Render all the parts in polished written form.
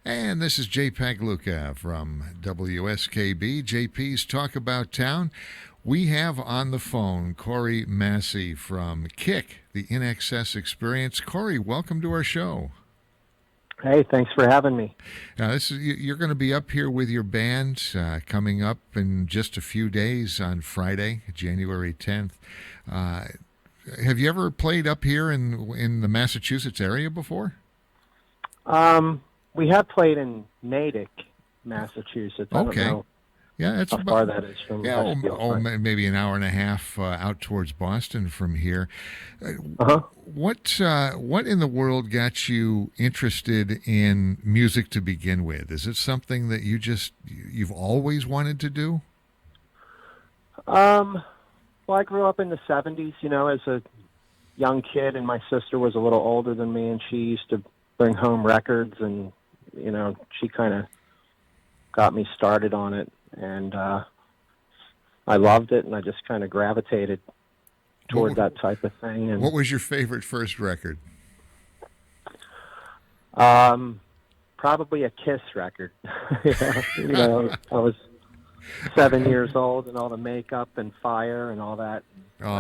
And this is JPEG Luca from WSKB, JP's Talk About Town. We have on the phone Corey Massey from Kick, the In Excess Experience. Corey, welcome to our show. Hey, thanks for having me. Now, you're going to be up here with your band coming up in just a few days on Friday, January 10th. Have you ever played up here in the Massachusetts area before? We have played in Natick, Massachusetts. I don't know that's how far that is from Westfield. Maybe an hour and a half out towards Boston from here. What in the world got you interested in music to begin with? Is it something that you've always wanted to do? Well, I grew up in the 70s, as a young kid, and my sister was a little older than me, and she used to bring home records, and she kind of got me started on it, and I loved it, and I just kind of gravitated toward that type of thing. And what was your favorite first record? Probably a Kiss record. I was 7 years old, and all the makeup and fire and all that.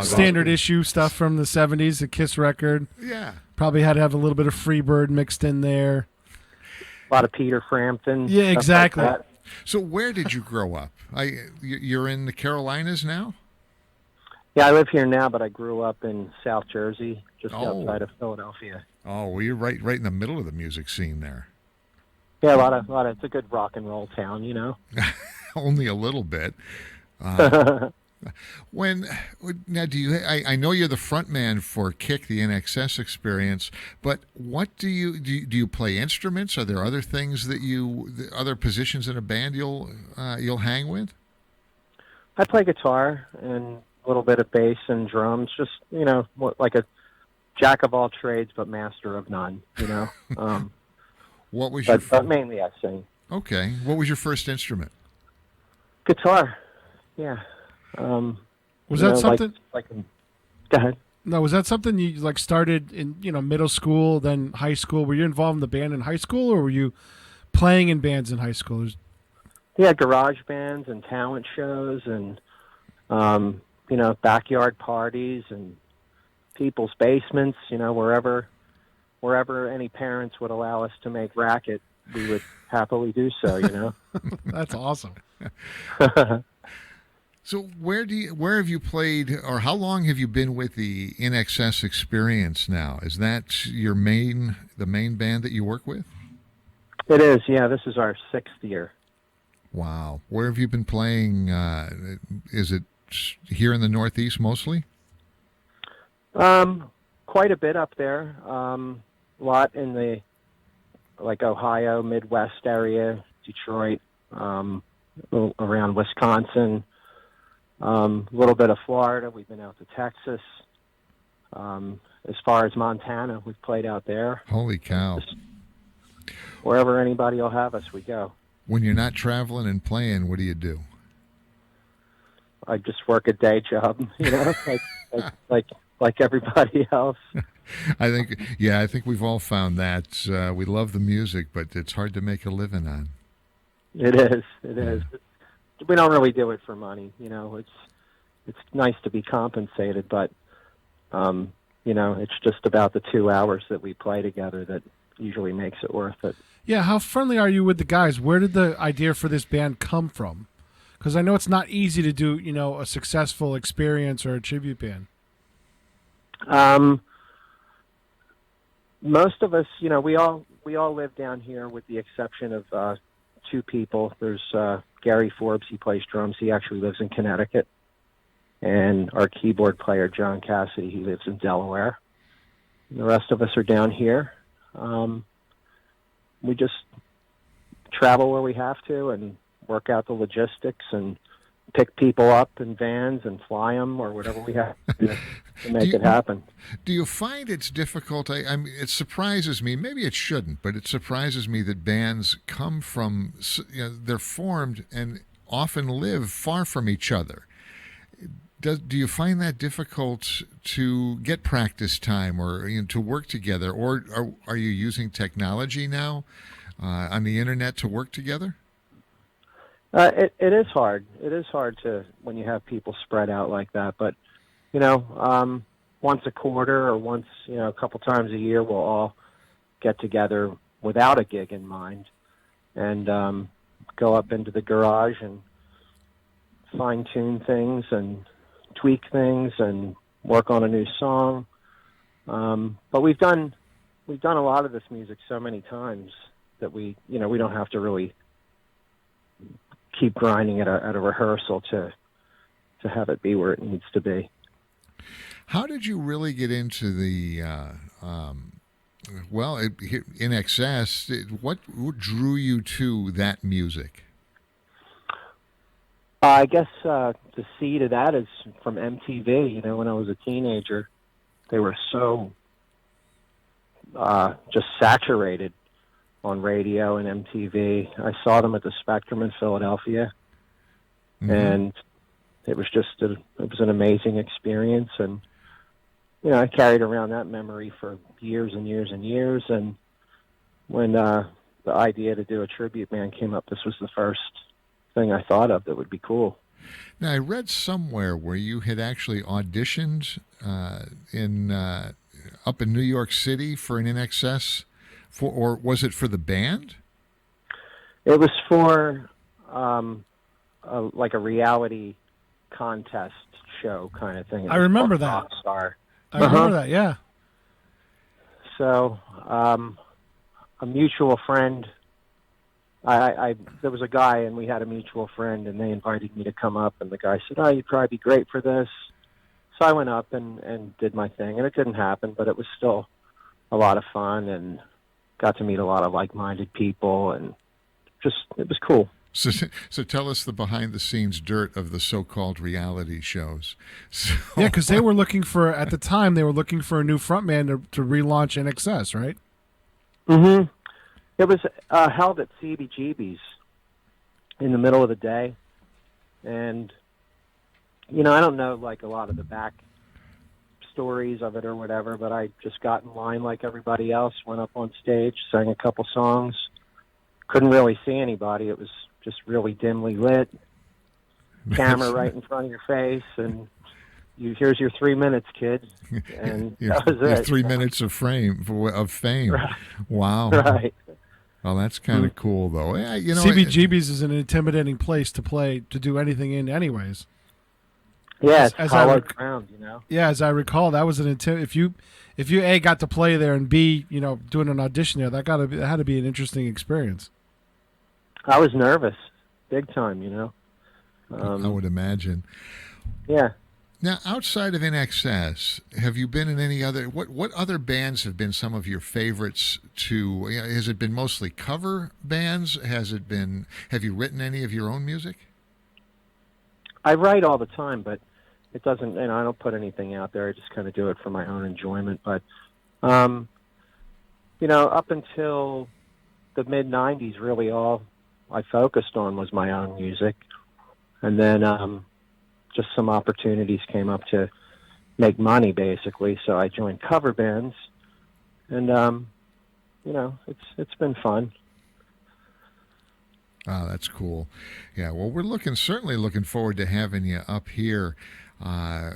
Standard issue stuff from the 70s, a Kiss record. Yeah. Probably had to have a little bit of Freebird mixed in there. A lot of Peter Frampton. Yeah, exactly. Like that. So where did you grow up? You're in the Carolinas now? Yeah, I live here now, but I grew up in South Jersey, just outside of Philadelphia. Oh, well, you're right in the middle of the music scene there. Yeah, a lot of. It's a good rock and roll town, Only a little bit. I know you're the front man for Kick, the NXS Experience, but what do you play instruments? Are there other things other positions in a band you'll hang with? I play guitar and a little bit of bass and drums, just, like a jack of all trades, but master of none, What was but mainly I sing. Okay. What was your first instrument? Guitar. Yeah. Was that something? Go ahead. No, was that something you started in middle school, then high school? Were you involved in the band in high school, or were you playing in bands in high school? Yeah, garage bands and talent shows, and backyard parties and people's basements. Wherever any parents would allow us to make racket, we would happily do so. That's awesome. So where have you played, or how long have you been with the In Excess Experience now? Is that the main band that you work with? It is, yeah. This is our 6th year. Wow. Where have you been playing? Is it here in the Northeast mostly? Quite a bit up there. A lot in the Ohio, Midwest area, Detroit, around Wisconsin. A little bit of Florida. We've been out to Texas. As far as Montana, we've played out there. Holy cow. Just wherever anybody will have us, we go. When you're not traveling and playing, what do you do? I just work a day job, like everybody else. I think we've all found that. We love the music, but it's hard to make a living on. It is. We don't really do it for money, It's nice to be compensated, but it's just about the 2 hours that we play together that usually makes it worth it. Yeah, how friendly are you with the guys? Where did the idea for this band come from? Because I know it's not easy to do, a successful experience or a tribute band. Most of us, we all live down here with the exception of 2 people. There's Gary Forbes. He plays drums. He actually lives in Connecticut. And our keyboard player, John Cassidy, he lives in Delaware. And the rest of us are down here. We just travel where we have to and work out the logistics and pick people up in vans and fly them or whatever we have to make it happen. Do you find it's difficult? I mean, it surprises me. Maybe it shouldn't, but it surprises me that bands come from, they're formed and often live far from each other. Do you find that difficult to get practice time or to work together, or are you using technology now on the internet to work together? It is hard. It is hard to when you have people spread out like that. But once a quarter or once a couple times a year, we'll all get together without a gig in mind and go up into the garage and fine tune things and tweak things and work on a new song. But we've done a lot of this music so many times that we don't have to really keep grinding at a rehearsal to have it be where it needs to be. How did you really get into the in excess? What drew you to that music? I guess the seed of that is from MTV. When I was a teenager, they were so just saturated on radio and MTV. I saw them at the Spectrum in Philadelphia, and it was an amazing experience. And I carried around that memory for years and years and years. And when the idea to do a tribute band came up, this was the first thing I thought of that would be cool. Now, I read somewhere where you had actually auditioned up in New York City for an NXS, or was it for the band? It was for like a reality contest show kind of thing. I remember that. Rockstar. I remember that, yeah. So a mutual friend, there was a guy and we had a mutual friend and they invited me to come up and the guy said, "Oh, you'd probably be great for this." So I went up and did my thing, and it didn't happen, but it was still a lot of fun and got to meet a lot of like-minded people, and it was cool. So tell us the behind-the-scenes dirt of the so-called reality shows. Yeah, because they were looking for, at the time, a new frontman to relaunch NXS, right? Mm-hmm. It was held at CBGB's in the middle of the day, and I don't know like a lot of the back stories of it or whatever, but I just got in line like everybody else, went up on stage, sang a couple songs. Couldn't really see anybody. It was just really dimly lit. Camera right in front of your face, and here's your 3 minutes, kid. And that was it. 3 minutes of fame. Right. Wow. Right. Well, that's kind of cool, though. Yeah, CBGB's is an intimidating place to do anything in, anyways. Yeah, it's hollowed ground, Yeah, as I recall, that was if you A, got to play there, and B, doing an audition there, that had to be an interesting experience. I was nervous, big time, I would imagine. Yeah. Now, outside of NXS, have you been in any other? What other bands have been some of your favorites? Has it been mostly cover bands? Have you written any of your own music? I write all the time, but it doesn't. I don't put anything out there. I just kind of do it for my own enjoyment. But up until the mid '90s, really all I focused on was my own music, and then just some opportunities came up to make money, basically. So I joined cover bands, and it's been fun. Oh, that's cool. Yeah, well, we're certainly looking forward to having you up here.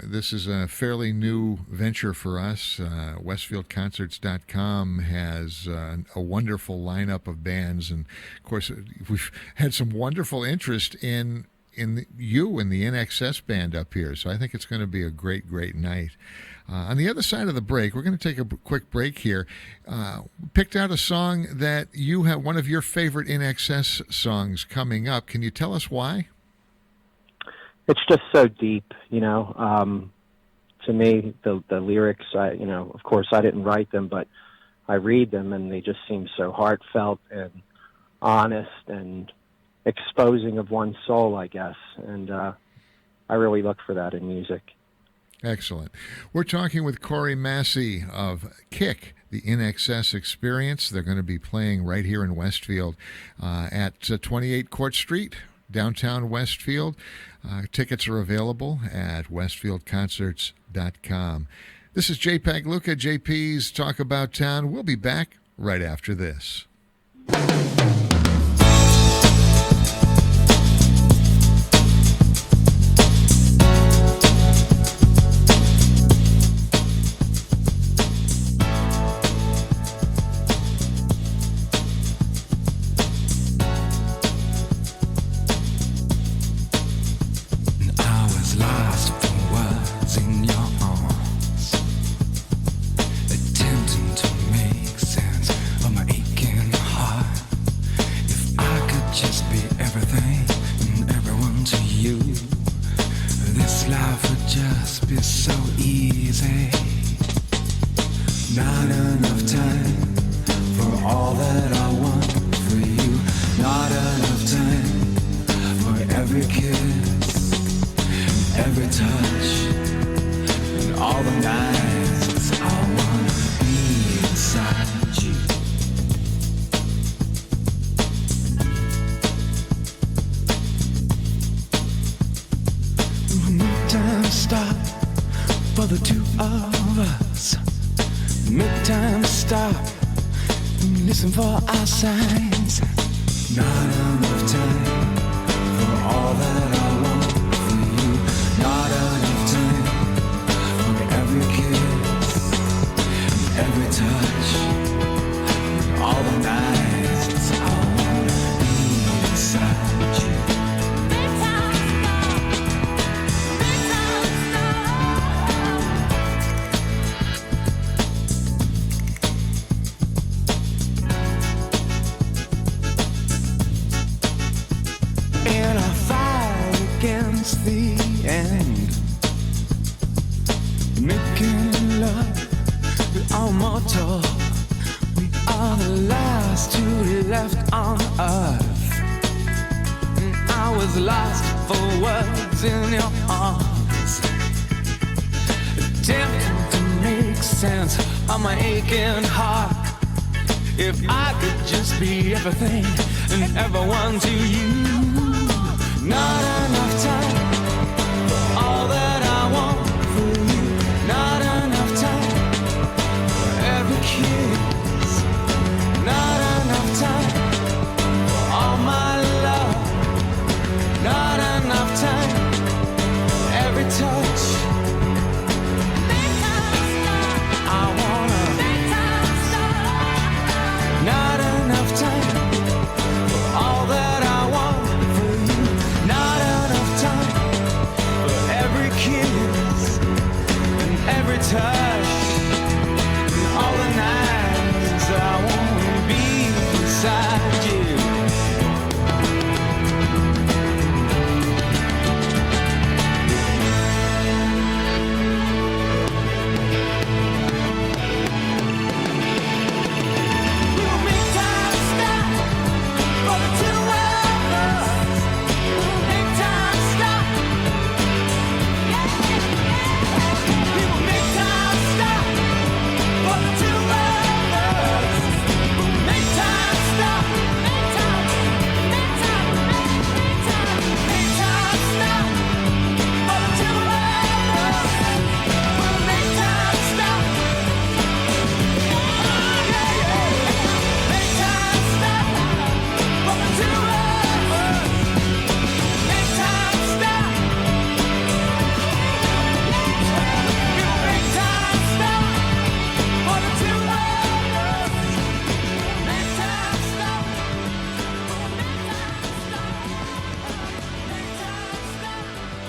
This is a fairly new venture for us. WestfieldConcerts.com has a wonderful lineup of bands, and of course, we've had some wonderful interest in you and the NXS band up here. So I think it's going to be a great, great night. On the other side of the break, we're going to take a quick break here. Picked out a song that you have, one of your favorite NXS songs coming up. Can you tell us why? It's just so deep, to me, the lyrics, of course I didn't write them, but I read them and they just seem so heartfelt and honest and exposing of one's soul, I guess. And I really look for that in music. Excellent. We're talking with Corey Massey of Kick, the NXS Experience. They're going to be playing right here in Westfield at 28 Court Street, downtown Westfield. Tickets are available at westfieldconcerts.com. This is JPEG Luca, JP's Talk About Town. We'll be back right after this. Everything and everyone to you. Not enough time for all that I want for you. Not enough time for every kiss. Not enough time for all my love. Not enough time for every touch. I wanna. Not enough time. All that I want for you, not enough time for every kiss and every touch, and all the nights I want to be beside you.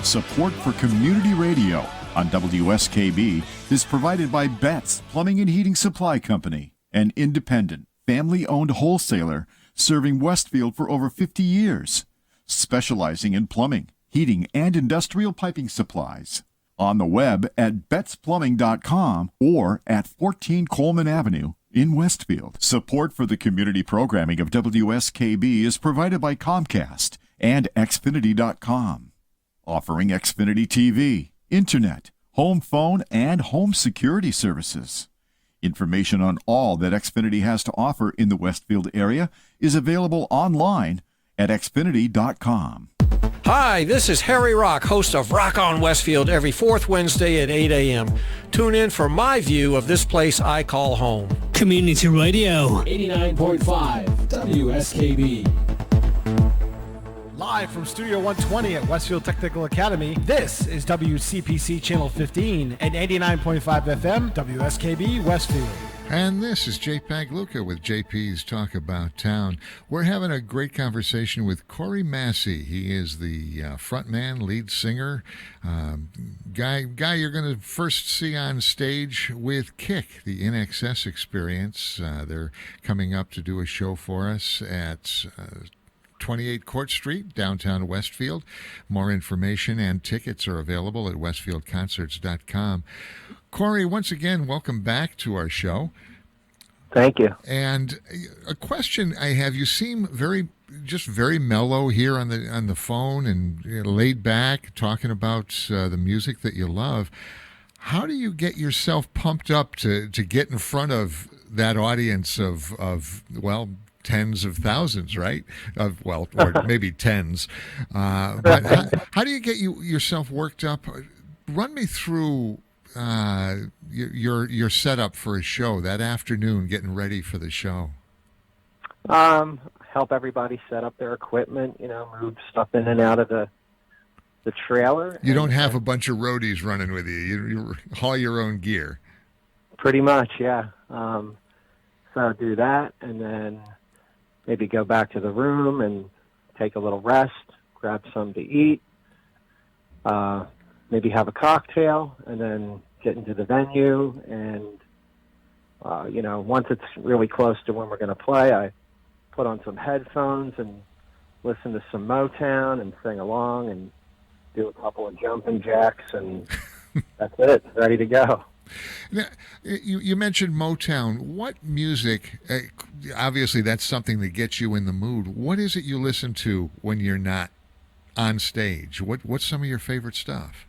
Support for community radio on WSKB is provided by Betts Plumbing and Heating Supply Company, an independent, family-owned wholesaler serving Westfield for over 50 years, specializing in plumbing, heating, and industrial piping supplies. On the web at bettsplumbing.com or at 14 Coleman Avenue in Westfield. Support for the community programming of WSKB is provided by Comcast and Xfinity.com. Offering Xfinity TV, Internet, home phone, and home security services. Information on all that Xfinity has to offer in the Westfield area is available online at Xfinity.com. Hi, this is Harry Rock, host of Rock on Westfield every fourth Wednesday at 8 a.m. Tune in for my view of this place I call home. Community Radio. 89.5 WSKB. Live from Studio 120 at Westfield Technical Academy, this is WCPC Channel 15 and 89.5 FM, WSKB Westfield. And this is JPEG Luca with JP's Talk About Town. We're having a great conversation with Corey Massey. He is the frontman, lead singer, guy you're going to first see on stage with Kick, the In Excess Experience. They're coming up to do a show for us at 28 Court Street, downtown Westfield. More information and tickets are available at westfieldconcerts.com. Corey, once again, welcome back to our show. Thank you. And a question I have: you seem very mellow here on the phone and laid back, talking about the music that you love. How do you get yourself pumped up to get in front of that audience of tens of thousands, right? Or maybe tens. But how do you get yourself worked up? Run me through your setup for a show that afternoon, getting ready for the show. Help everybody set up their equipment. Move stuff in and out of the trailer. You don't have a bunch of roadies running with you. You haul your own gear. Pretty much, yeah. So do that, and then maybe go back to the room and take a little rest, grab something to eat, maybe have a cocktail, and then get into the venue. And, once it's really close to when we're going to play, I put on some headphones and listen to some Motown and sing along and do a couple of jumping jacks, and that's it. Ready to go. Now, you mentioned Motown. What music, obviously that's something that gets you in the mood. What is it you listen to when you're not on stage? What's some of your favorite stuff?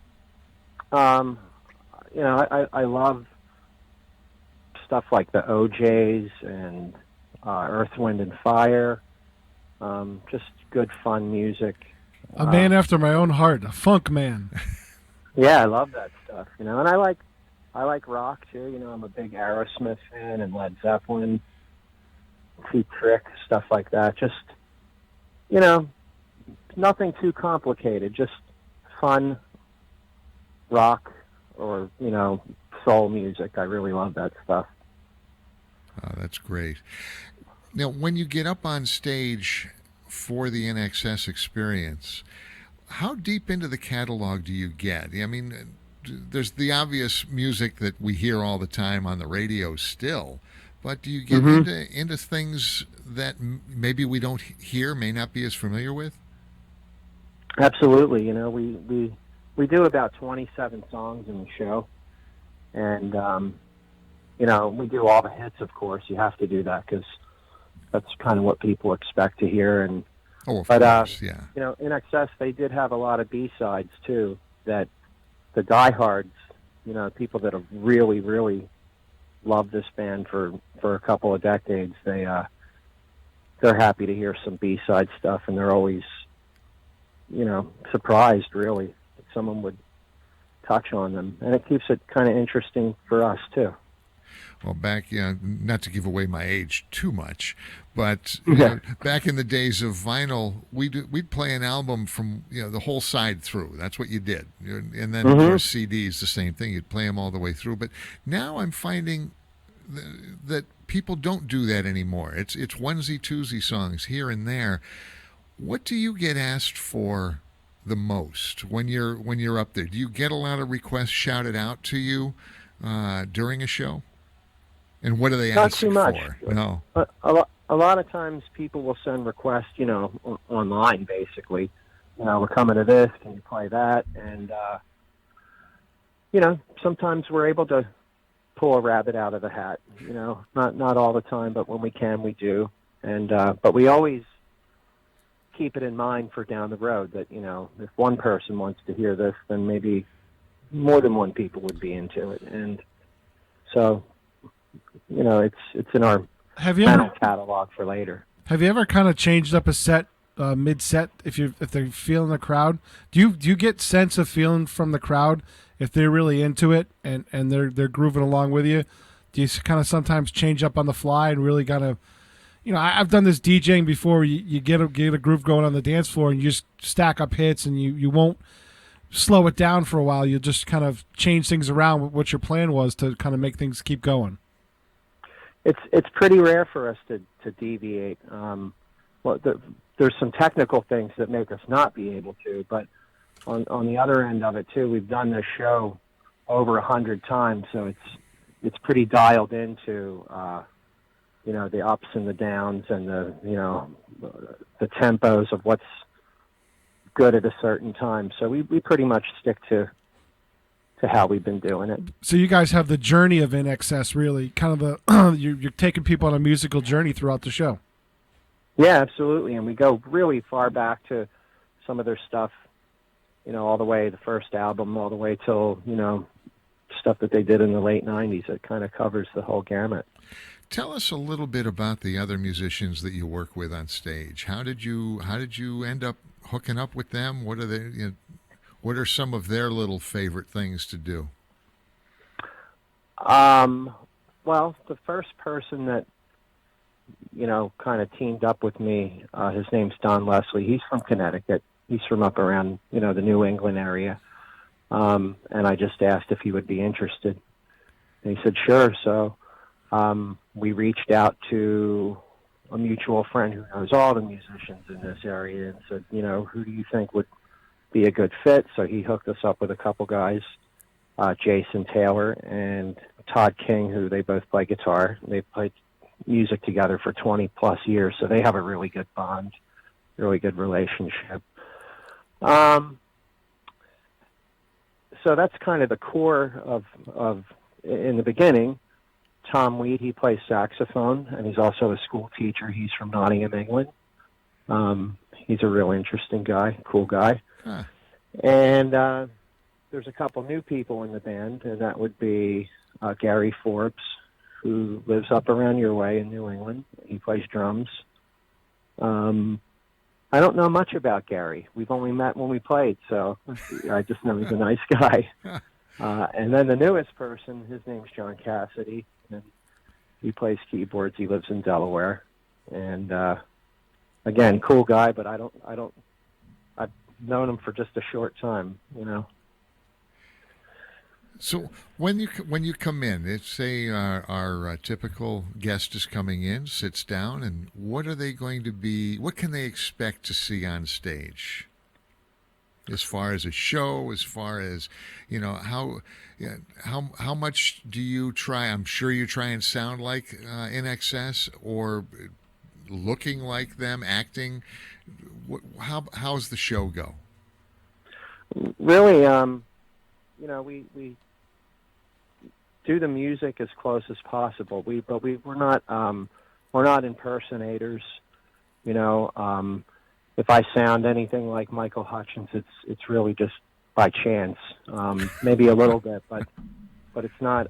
I love stuff like the OJs and Earth, Wind, and Fire. Just good, fun music. A man after my own heart, a funk man. Yeah, I love that stuff. And I like rock too. I'm a big Aerosmith fan and Led Zeppelin, Cheap Trick, stuff like that. Just, nothing too complicated. Just fun rock or, soul music. I really love that stuff. Oh, that's great. Now, when you get up on stage for the NXS experience, how deep into the catalog do you get? I mean, there's the obvious music that we hear all the time on the radio still, but do you get into things that maybe we don't hear, may not be as familiar with? Absolutely. We do about 27 songs in the show, and we do all the hits. Of course, you have to do that because that's kind of what people expect to hear. And of course, yeah. In Excess, they did have a lot of B-sides too that the diehards, people that have really, really loved this band for a couple of decades, they're happy to hear some B-side stuff, and they're always, surprised, really, that someone would touch on them. And it keeps it kind of interesting for us, too. Well, back, not to give away my age too much, but back in the days of vinyl, we'd play an album from the whole side through. That's what you did, and then of course CDs, the same thing. You'd play them all the way through. But now I'm finding that people don't do that anymore. It's onesie twosie songs here and there. What do you get asked for the most when you're up there? Do you get a lot of requests shouted out to you during a show? And what do they ask for? Not too much. No. A lot of times people will send requests, online, basically. We're coming to this, can you play that? And, sometimes we're able to pull a rabbit out of the hat. Not all the time, but when we can, we do. And but we always keep it in mind for down the road that, if one person wants to hear this, then maybe more than one people would be into it. And so... it's in our catalog for later. Have you ever kind of changed up a set mid-set if they're feeling the crowd? Do you get sense of feeling from the crowd if they're really into it and they're grooving along with you? Do you kind of sometimes change up on the fly and really kind of I've done this DJing before. You get a groove going on the dance floor, and you just stack up hits, and you won't slow it down for a while. You'll just kind of change things around with what your plan was to kind of make things keep going. It's pretty rare for us to deviate. There's some technical things that make us not be able to, but on the other end of it too, we've done this show over 100 times, so it's pretty dialed into the ups and the downs and the tempos of what's good at a certain time. So we pretty much stick to how we've been doing it. So you guys have the journey of In Excess, really, kind of you're taking people on a musical journey throughout the show. Yeah, absolutely, and we go really far back to some of their stuff, all the way, the first album, all the way till, stuff that they did in the late 90s. It kind of covers the whole gamut. Tell us a little bit about the other musicians that you work with on stage. How did you end up hooking up with them? What are they, what are some of their little favorite things to do? Well, the first person that, kind of teamed up with me, his name's Don Leslie. He's from Connecticut. He's from up around, the New England area. And I just asked if he would be interested. And he said, sure. So we reached out to a mutual friend who knows all the musicians in this area and said, who do you think would be a good fit? So he hooked us up with a couple guys, Jason Taylor and Todd King, who they both play guitar. They've played music together for 20 plus years, so they have a really good bond, really good relationship. So that's kind of the core of in the beginning. Tom Weed, he plays saxophone, and he's also a school teacher. He's from Nottingham, England. He's a real interesting guy, cool guy. Huh. And there's a couple new people in the band, and that would be Gary Forbes, who lives up around your way in New England. He plays drums. I don't know much about Gary. We've only met when we played, so I just know he's a nice guy. And then the newest person, his name's John Cassidy, and he plays keyboards. He lives in Delaware, and again, cool guy. But I've known him for just a short time, So when you come in, let's say our typical guest is coming in, sits down, and what are they going to be? What can they expect to see on stage? As far as a show, as far as how much do you try? I'm sure you try and sound like In Excess, or looking like them, acting. How's the show go? Really, we do the music as close as possible. We're not impersonators. If I sound anything like Michael Hutchence, it's really just by chance, maybe a little bit, but it's not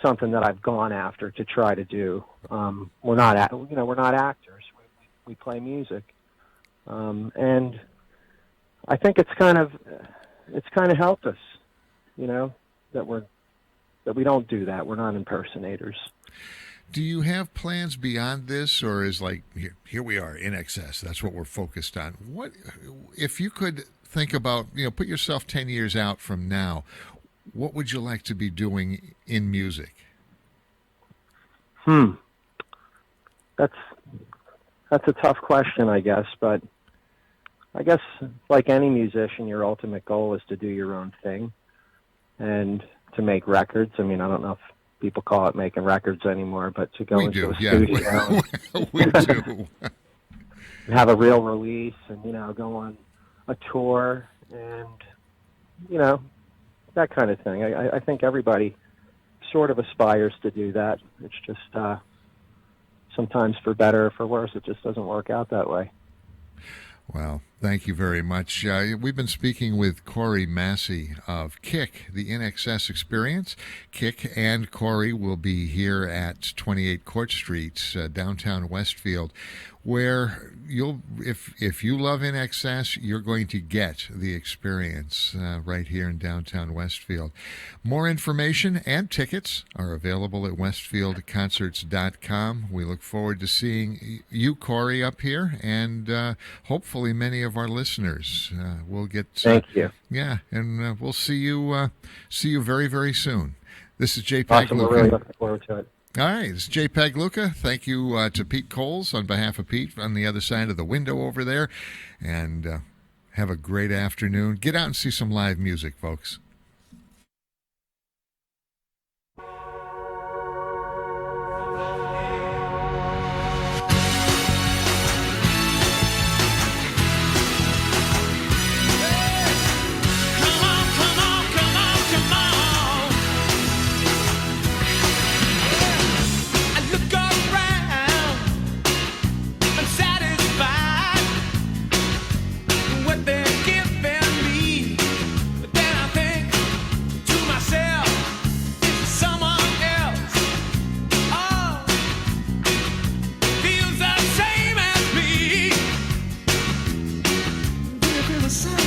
something that I've gone after to try to do. We're not actors. We play music, and I think it's kind of helped us, that we don't do that. We're not impersonators. Do you have plans beyond this, or is like here we are In Excess? That's what we're focused on. What if you could think about put yourself 10 years out from now? What would you like to be doing in music? That's a tough question, I guess. But I guess like any musician, your ultimate goal is to do your own thing and to make records. I mean, I don't know if people call it making records anymore, but to go into a studio we do. have a real release and, go on a tour and, that kind of thing. I think everybody sort of aspires to do that. It's just sometimes for better or for worse, it just doesn't work out that way. Well, Thank you very much. We've been speaking with Corey Massey of Kick, the InXS Experience. Kick and Corey will be here at 28 Court Street, downtown Westfield, where if you love InXS, you're going to get the experience right here in downtown Westfield. More information and tickets are available at westfieldconcerts.com. We look forward to seeing you, Corey, up here, and hopefully many of our listeners will get. Thank you. Yeah, and we'll see you very, very soon. This is JPEG Awesome. Luca. We're really looking forward to it. All right, it's JPEG Luca. Thank you to Pete Coles on behalf of Pete on the other side of the window over there. And have a great afternoon. Get out and see some live music, folks. The sun.